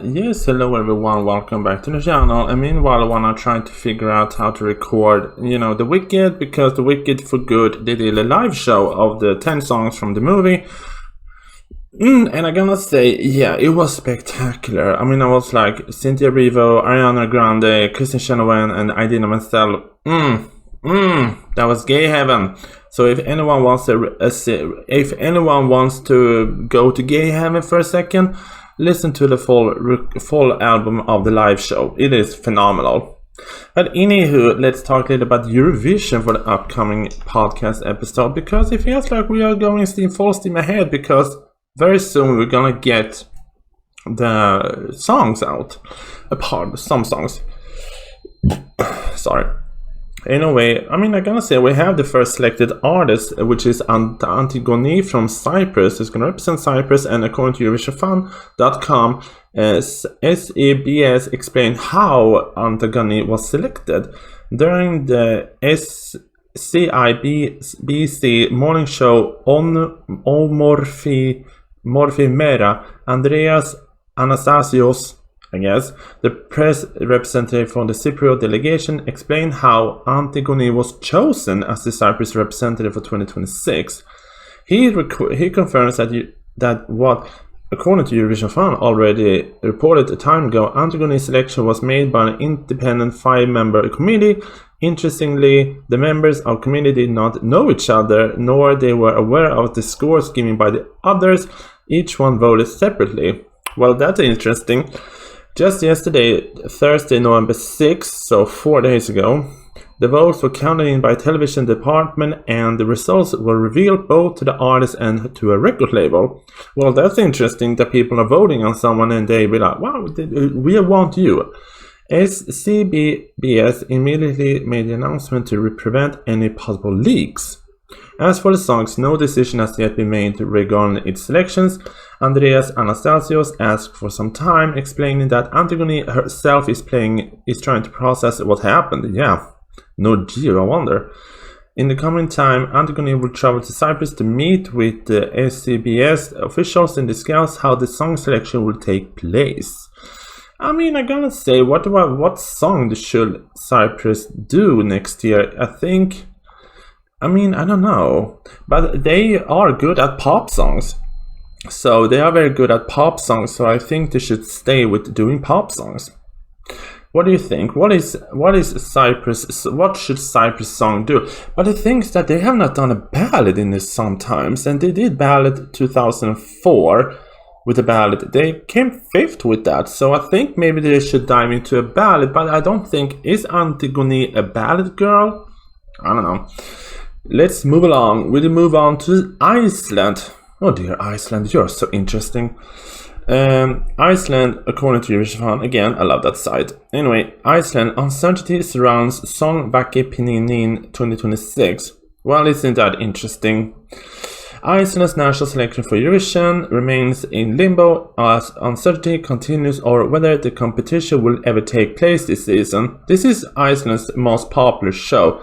Yes, hello everyone, welcome back to the channel. And meanwhile, when I'm trying to figure out how to record, The Wicked, because The Wicked for Good, they did a live show of the 10 songs from the movie. And I'm gonna say, yeah, it was spectacular. I mean, I was like, Cynthia Erivo, Ariana Grande, Kristen Chenoweth, and Idina Menzel. That was gay heaven. So if anyone wants to go to gay heaven for a second, listen to the full album of the live show. It is phenomenal. But anywho, let's talk a little about Eurovision for the upcoming podcast episode, because it feels like we are going full steam ahead, because very soon we're gonna get the songs out. Some songs. Sorry. Anyway, I'm gonna say we have the first selected artist, which is Antogoni from Cyprus. It's gonna represent Cyprus, and according to EurovisionFan.com, SEBS explained how Antogoni was selected. During the SCIBC morning show on Morfimera, Andreas Anastasios, the press representative from the Cypriot delegation, explained how Antogoni was chosen as the Cyprus representative for 2026. He confirms that what, according to Eurovision Fan already reported a time ago, Antogoni's selection was made by an independent 5-member committee. Interestingly, the members of the committee did not know each other, nor they were aware of the scores given by the others. Each one voted separately. Well, that's interesting. Just yesterday, Thursday, November 6th, so 4 days ago, the votes were counted in by television department, and the results were revealed both to the artist and to a record label. Well, that's interesting that people are voting on someone and they be like, wow, we want you. SCBS immediately made the announcement to prevent any possible leaks. As for the songs, no decision has yet been made regarding its selections. Andreas Anastasios asked for some time, explaining that Antogoni herself is trying to process what happened. Yeah, no gee, I wonder. In the coming time, Antogoni will travel to Cyprus to meet with the SCBS officials and discuss how the song selection will take place. I'm gonna say, what song should Cyprus do next year? I don't know, but they are good at pop songs. So they are very good at pop songs, so I think they should stay with doing pop songs. What do you think? What should Cyprus song do? But the thing is that they have not done a ballad in this sometimes, and they did ballad 2004 with a ballad. They came 5th with that, so I think maybe they should dive into a ballad, but I don't think, is Antogoni a ballad girl? I don't know. Let's move along. We'll move on to Iceland. Oh dear, Iceland, you're so interesting. Iceland, according to Eurovision, again, I love that site. Anyway, Iceland, uncertainty surrounds Song Bakkepinninn 2026. Well, isn't that interesting? Iceland's national selection for Eurovision remains in limbo as uncertainty continues over whether the competition will ever take place this season. This is Iceland's most popular show.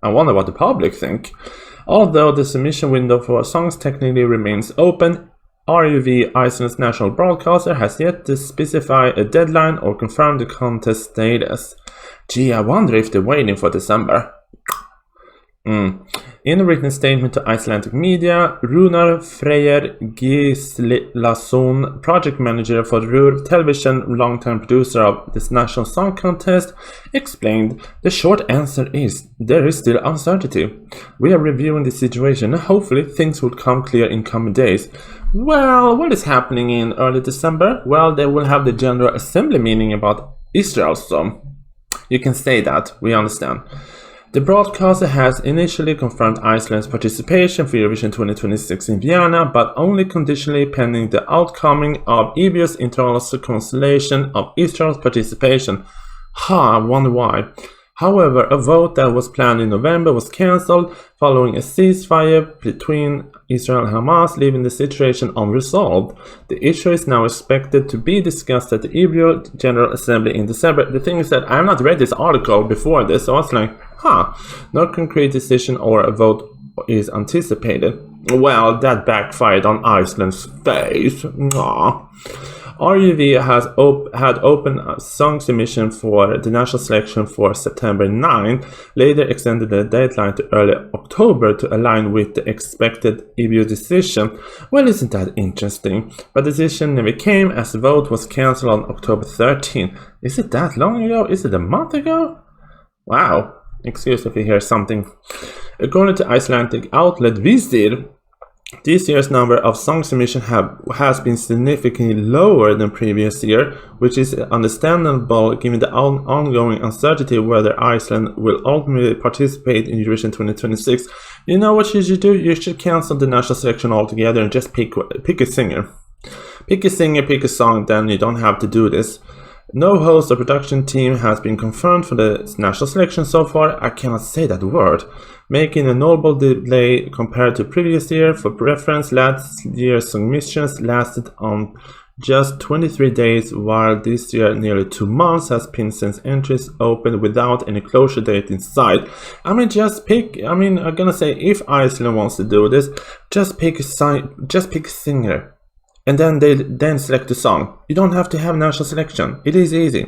I wonder what the public think. Although the submission window for songs technically remains open, RUV, Iceland's national broadcaster, has yet to specify a deadline or confirm the contest status. Gee, I wonder if they're waiting for December. In a written statement to Icelandic media, Runar Freyr Gislason, project manager for Ruhr Television, long-term producer of this national song contest, explained, the short answer is, there is still uncertainty. We are reviewing the situation and hopefully things will come clear in coming days. Well, what is happening in early December? Well, they will have the General Assembly meeting about Israel, so you can say that, we understand. The broadcaster has initially confirmed Iceland's participation for Eurovision 2026 in Vienna, but only conditionally pending the outcoming of EBU's internal reconciliation of Israel's participation. I wonder why. However, a vote that was planned in November was cancelled following a ceasefire between Israel and Hamas, leaving the situation unresolved. The issue is now expected to be discussed at the EBU General Assembly in December. The thing is that I have not read this article before this, so I was like, no concrete decision or a vote is anticipated. Well, that backfired on Iceland's face. RUV had opened a song submission for the national selection for September 9, later extended the deadline to early October to align with the expected EBU decision. Well, isn't that interesting? But the decision never came as the vote was cancelled on October 13. Is it that long ago? Is it a month ago? Wow. Excuse if you hear something. According to Icelandic outlet Vísir, this year's number of song submissions has been significantly lower than previous year, which is understandable given the ongoing uncertainty whether Iceland will ultimately participate in Eurovision 2026. You know what you should do? You should cancel the national selection altogether and just pick a singer. Pick a singer, pick a song, then you don't have to do this. No host or production team has been confirmed for the national selection so far. I cannot say that word. Making a notable delay compared to previous year. For reference, last year's submissions lasted on just 23 days, while this year nearly 2 months has been since entries opened without any closure date in sight. I'm gonna say, if Iceland wants to do this, just pick a singer. And then select the song. You don't have to have national selection. It is easy.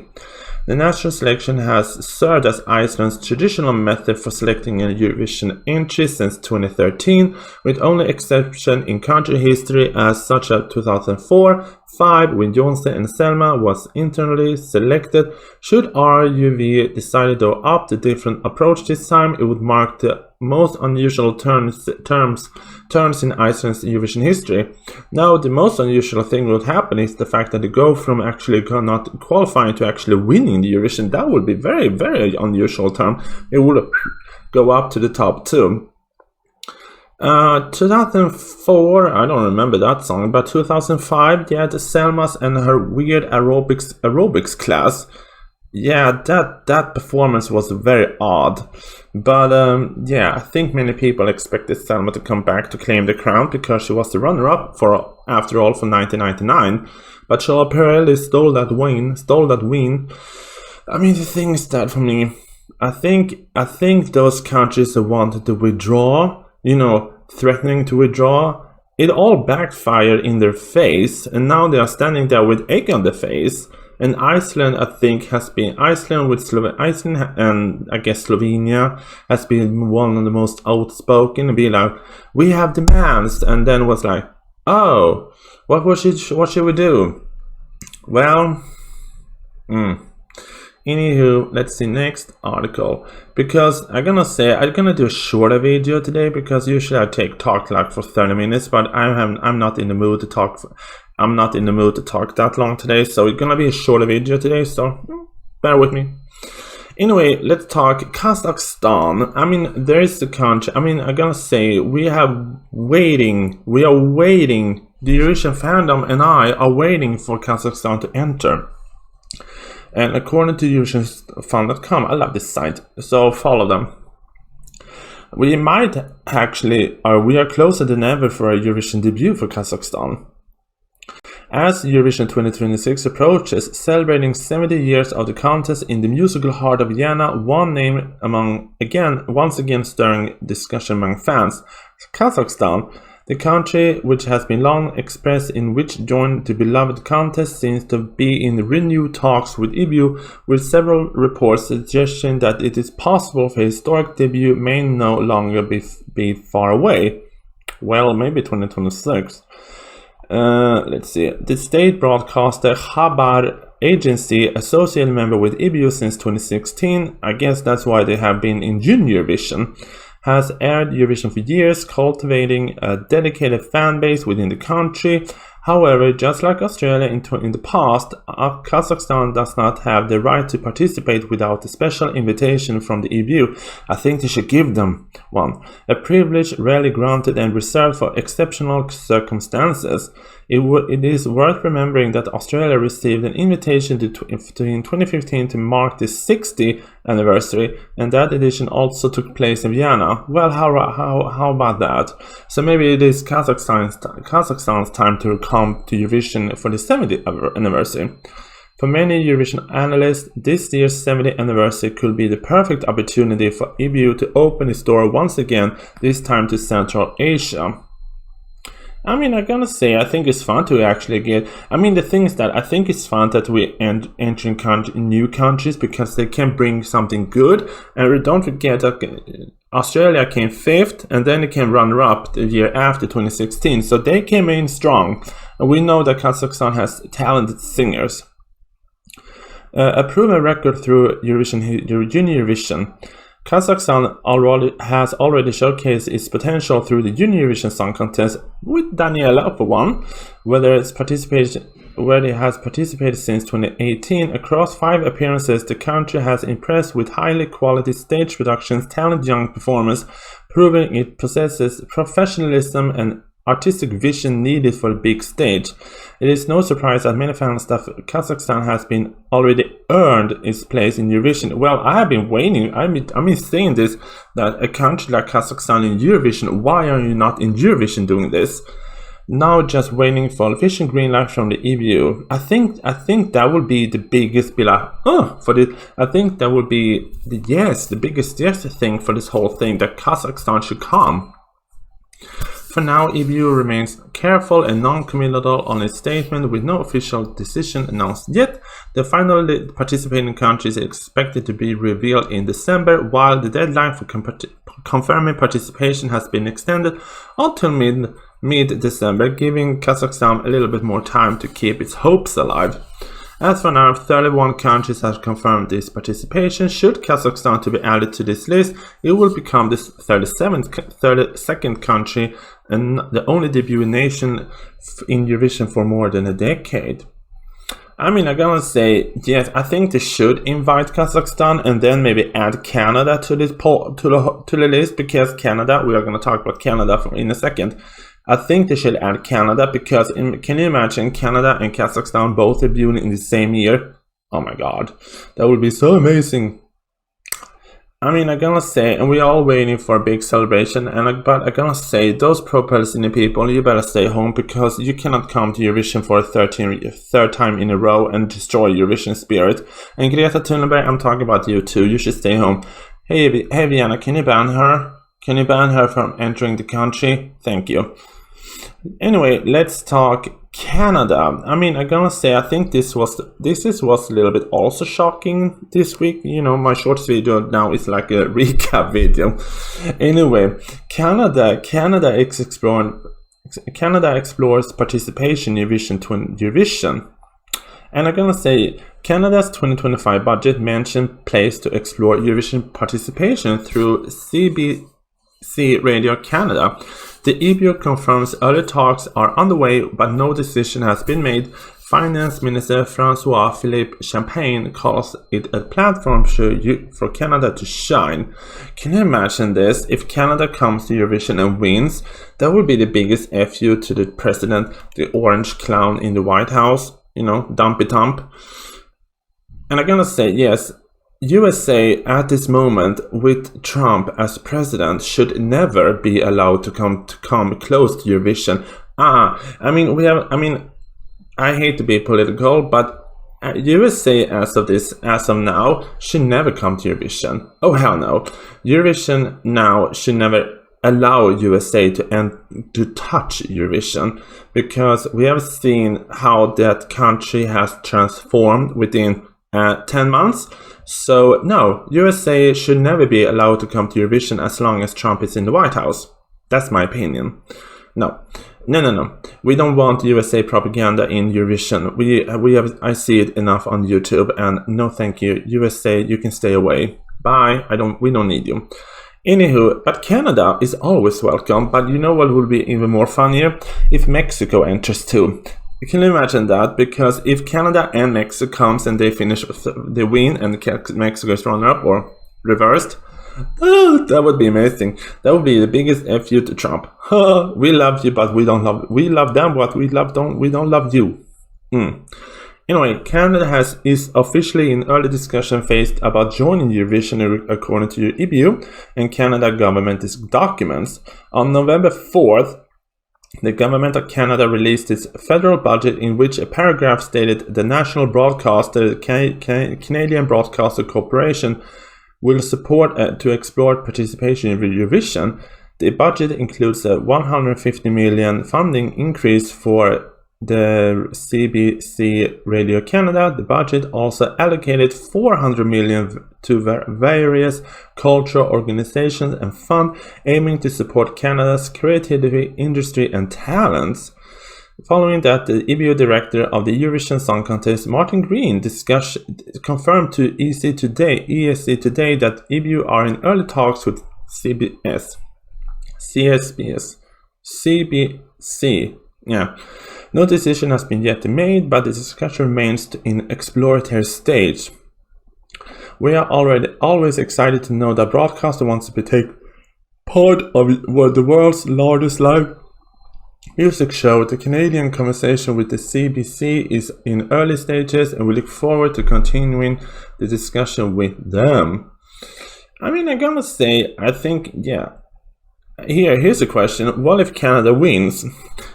The national selection has served as Iceland's traditional method for selecting a Eurovision entry since 2013, with only exception in country history as such as 2004-5 when Jonse and Selma was internally selected. Should RUV decide to opt a different approach this time, it would mark the most unusual turns in Iceland's Eurovision history. Now, the most unusual thing that would happen is the fact that they go from actually not qualifying to actually winning the Eurovision. That would be very, very unusual term. It would go up to the top 2. 2004, I don't remember that song, but 2005, yeah, the Selmas and her weird aerobics class. Yeah, that performance was very odd. But yeah, I think many people expected Selma to come back to claim the crown because she was the runner-up after all for 1999. But Charlotte Perrelli stole that win. I mean, the thing is that for me, I think those countries that wanted to withdraw, threatening to withdraw, it all backfired in their face, and now they are standing there with egg on their face. And Iceland, I think, Iceland and I guess Slovenia has been one of the most outspoken and be like, we have demands, and then was like, oh, what should we do? Well, Anywho, let's see next article, because I'm gonna do a shorter video today because usually I talk like for 30 minutes, but I'm not in the mood to talk. I'm not in the mood to talk that long today, so it's gonna be a shorter video today. So bear with me. Anyway, let's talk Kazakhstan. I mean, there is the country. I mean, I'm gonna say we are waiting. The Eurovision fandom and I are waiting for Kazakhstan to enter. And according to EurovisionFan.com, I love this site, so follow them. We are closer than ever for a Eurovision debut for Kazakhstan. As Eurovision 2026 approaches, celebrating 70 years of the contest in the musical heart of Vienna, one name once again stirring discussion among fans: Kazakhstan. The country, which has been long expressed in which joined the beloved contest, seems to be in renewed talks with EBU, with several reports suggesting that it is possible for a historic debut may no longer be far away. Well, maybe 2026. Let's see. The state broadcaster Khabar agency, associated member with EBU since 2016, I guess that's why they have been in Junior Vision, has aired Eurovision for years, cultivating a dedicated fan base within the country. However, just like Australia in the past, Kazakhstan does not have the right to participate without a special invitation from the EBU. I think they should give them one. A privilege rarely granted and reserved for exceptional circumstances. It is worth remembering that Australia received an invitation in 2015 to mark the 60th anniversary, and that edition also took place in Vienna. Well, how about that? So maybe it is Kazakhstan's time to come to Eurovision for the 70th anniversary. For many Eurovision analysts, this year's 70th anniversary could be the perfect opportunity for EBU to open its door once again, this time to Central Asia. I mean, I'm gonna say I think it's fun to actually get. I mean, the thing is that I think it's fun that we entering new countries because they can bring something good. And don't forget that Australia came 5th, and then it came runner-up the year after 2016. So they came in strong, and we know that Kazakhstan has talented singers. A proven record through Eurovision. Kazakhstan has already showcased its potential through the Eurovision Song Contest with Daniela for one, where it has participated since 2018. Across 5 appearances, the country has impressed with highly quality stage productions, talented young performers, proving it possesses professionalism and artistic vision needed for the big stage. It is no surprise that many fans that Kazakhstan has been already earned its place in Eurovision. Well, I have been waiting. I've been saying this, that a country like Kazakhstan in Eurovision, why are you not in Eurovision doing this? Now just waiting for official green light from the EU. I think that would be the biggest I think that would be the biggest thing for this whole thing, that Kazakhstan should come. For now, EU remains careful and non-committal on its statement with no official decision announced yet. The final participating country is expected to be revealed in December, while the deadline for confirming participation has been extended until mid-December, giving Kazakhstan a little bit more time to keep its hopes alive. As for now, 31 countries have confirmed this participation. Should Kazakhstan to be added to this list, it will become the 32nd country and the only debut nation in Eurovision for more than a decade. I mean, I'm gonna say yes. I think they should invite Kazakhstan and then maybe add Canada to this to the list, because Canada. We are gonna talk about Canada in a second. I think they should add Canada because can you imagine Canada and Kazakhstan both debuting in the same year? Oh my god, that would be so amazing. I mean, I'm gonna say, and we're all waiting for a big celebration, but I'm gonna say, those pro-Palestinian people, you better stay home, because you cannot come to Eurovision for a third time in a row and destroy Eurovision spirit. And Greta Thunberg, I'm talking about you too, you should stay home. Hey Vienna, can you ban her? Can you ban her from entering the country? Thank you. Anyway, let's talk Canada. I mean, I'm gonna say I think this was a little bit also shocking this week. You know, my shorts video now is like a recap video. Anyway, Canada explores participation in Eurovision. And I'm gonna say Canada's 2025 budget mentioned plans to explore Eurovision participation through CBC Radio Canada. The EU confirms early talks are underway, but no decision has been made. Finance Minister François-Philippe Champagne calls it a platform for Canada to shine. Can you imagine this? If Canada comes to Eurovision and wins, that would be the biggest FU to the president, the orange clown in the White House, you know, dumpy dump. And I'm gonna say, yes, USA at this moment with Trump as president should never be allowed to come close to Eurovision. I hate to be political, but USA as of now should never come to Eurovision. Oh hell no. Eurovision now should never allow USA to touch Eurovision, because we have seen how that country has transformed within 10 months. So no, USA should never be allowed to come to Eurovision as long as Trump is in the White House. That's my opinion. No. We don't want USA propaganda in Eurovision. I see it enough on YouTube, and no thank you. USA, you can stay away. Bye. We don't need you. Anywho, but Canada is always welcome. But you know what would be even more funnier? If Mexico enters too. You can imagine that, because if Canada and Mexico comes and they win and Mexico is runner-up or reversed, that would be amazing. That would be the biggest FU to Trump. We love you, but we love them, but we don't love you. Anyway, Canada is officially in early discussion phase about joining Eurovision according to EU and Canada government documents. On November 4th, the government of Canada released its federal budget, in which a paragraph stated the national broadcaster, Canadian Broadcaster Corporation, will support to explore participation in Eurovision. The budget includes a 150 million funding increase for the CBC Radio Canada. The budget also allocated 400 million to various cultural organizations and funds aiming to support Canada's creativity, industry and talents. Following that, the EBU director of the Eurovision Song Contest, Martin Green, confirmed to ESC Today that EBU are in early talks with CBC. No decision has been yet made, but the discussion remains in exploratory stage. We are always excited to know that broadcaster wants to take part of the world's largest live music show. The Canadian conversation with the CBC is in early stages, and we look forward to continuing the discussion with them. I mean, I'm gonna say, I think, Here's a question. What if Canada wins?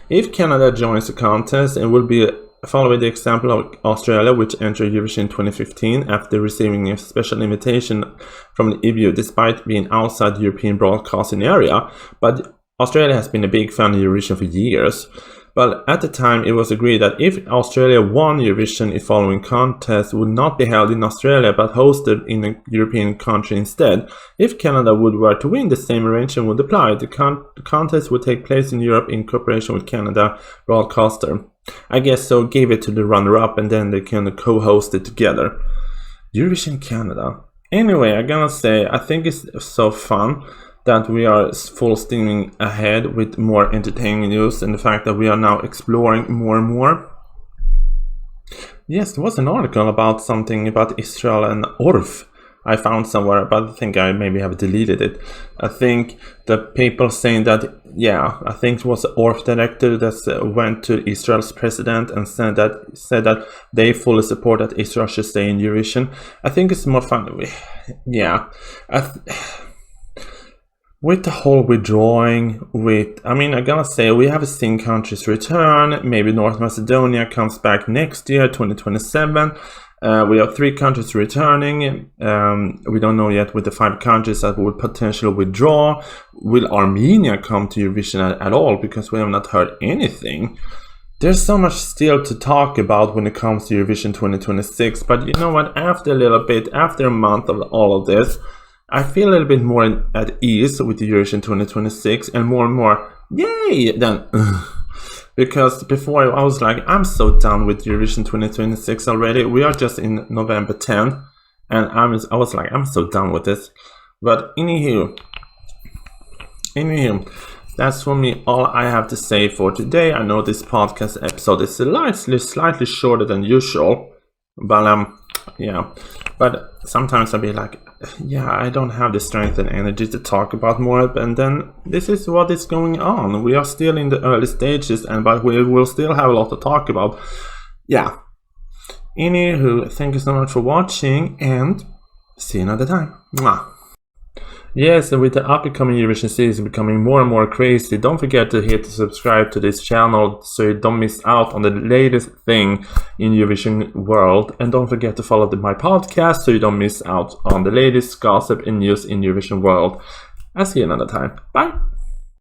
If Canada joins the contest, it will be following the example of Australia, which entered Eurovision 2015 after receiving a special invitation from the EBU despite being outside the European broadcasting area. But Australia has been a big fan of Eurovision for years. But at the time, it was agreed that if Australia won Eurovision, the following contest would not be held in Australia but hosted in a European country instead. If Canada were to win, the same arrangement would apply. The contest would take place in Europe in cooperation with Canada broadcaster. I guess so, give it to the runner-up and then they can co-host it together. Eurovision Canada. Anyway, I'm gonna say, I think it's so fun that we are full steaming ahead with more entertaining news, and the fact that we are now exploring more and more. Yes, there was an article about something about Israel and Orf I found somewhere, but I think I maybe have deleted it. I think the people saying that, I think it was the Orf director that went to Israel's president and said that they fully support that Israel should stay in Eurovision. I think it's more fun. With the whole withdrawing, I'm gonna say we have seen countries return. Maybe North Macedonia comes back next year, 2027. We have 3 countries returning. We don't know yet with the 5 countries that would potentially withdraw. Will Armenia come to Eurovision at all? Because we have not heard anything. There's so much still to talk about when it comes to Eurovision 2026. But you know what? After a month of all of this, I feel a little bit more at ease with the Eurovision 2026 and more, yay, than because before I was like, I'm so done with Eurovision 2026 already. We are just in November 10th, and I was like, I'm so done with this. But anywho, that's for me all I have to say for today. I know this podcast episode is slightly shorter than usual, but but sometimes I'll be like, I don't have the strength and energy to talk about more, and then this is what is going on. We are still in the early stages, but we will still have a lot to talk about. Anywho, thank you so much for watching, and see you another time. Mwah. Yes, and with the upcoming Eurovision season becoming more and more crazy, don't forget to hit subscribe to this channel so you don't miss out on the latest thing in Eurovision world. And don't forget to follow my podcast so you don't miss out on the latest gossip and news in Eurovision world. I'll see you another time. Bye!